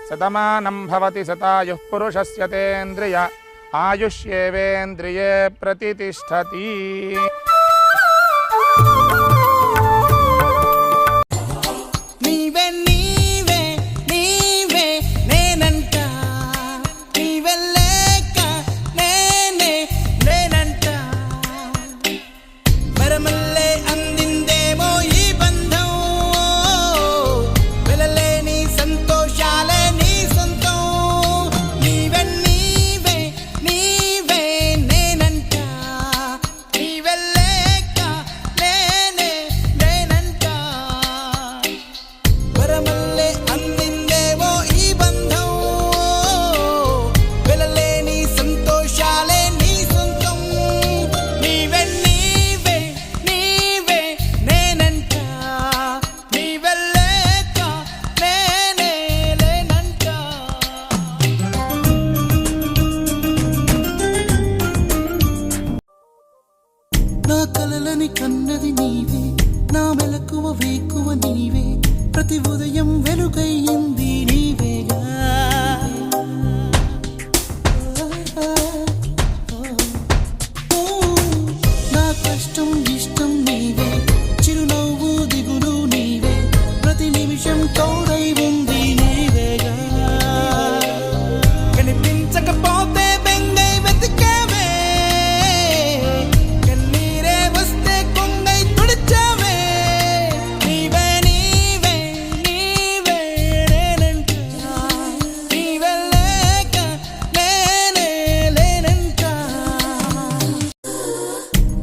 శతమానం భవతి శతాయుః పురుషస్య తేంద్రియ ఆయుష్యేవేంద్రియే ప్రతిష్టతి. నా కలలని కన్నది నీవే, నా మెలకువ వేకువ నీవే, ప్రతి ఉదయం వెలుగయ్యింది నీవేగా. నా కష్టం ఇష్టం నీవే, చిరునవ్వు దిగులు నీవే, ప్రతి నిమిషం తోడై ఉంది నీవేగా. కనిపించకపోతే బెంగై వెతికావే, కన్నీరే వస్తే కొంగై తుడిచావే. నీవే నీవే నీవే నేనంట, నీవే లేక నేనే లేనంట.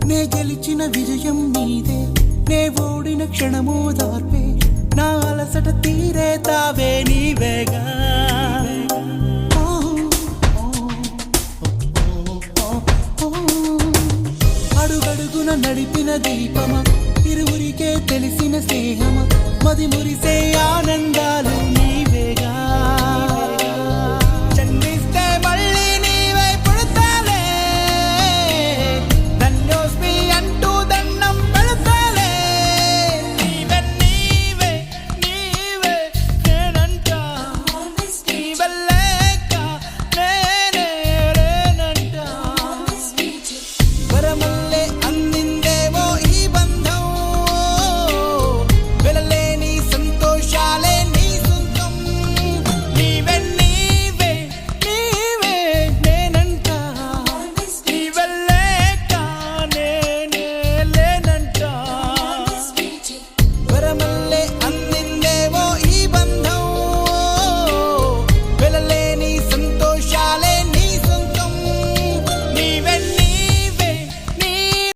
నే గెలిచిన విజయం నీదే, నే ఓడిన క్షణమో దార్పే, నా అలసట తీరే తావే నీవేగా. అడుగడుగున నడిపిన దీపమా, ఇరువురికే తెలిసిన స్నేహమా, మది మురిసే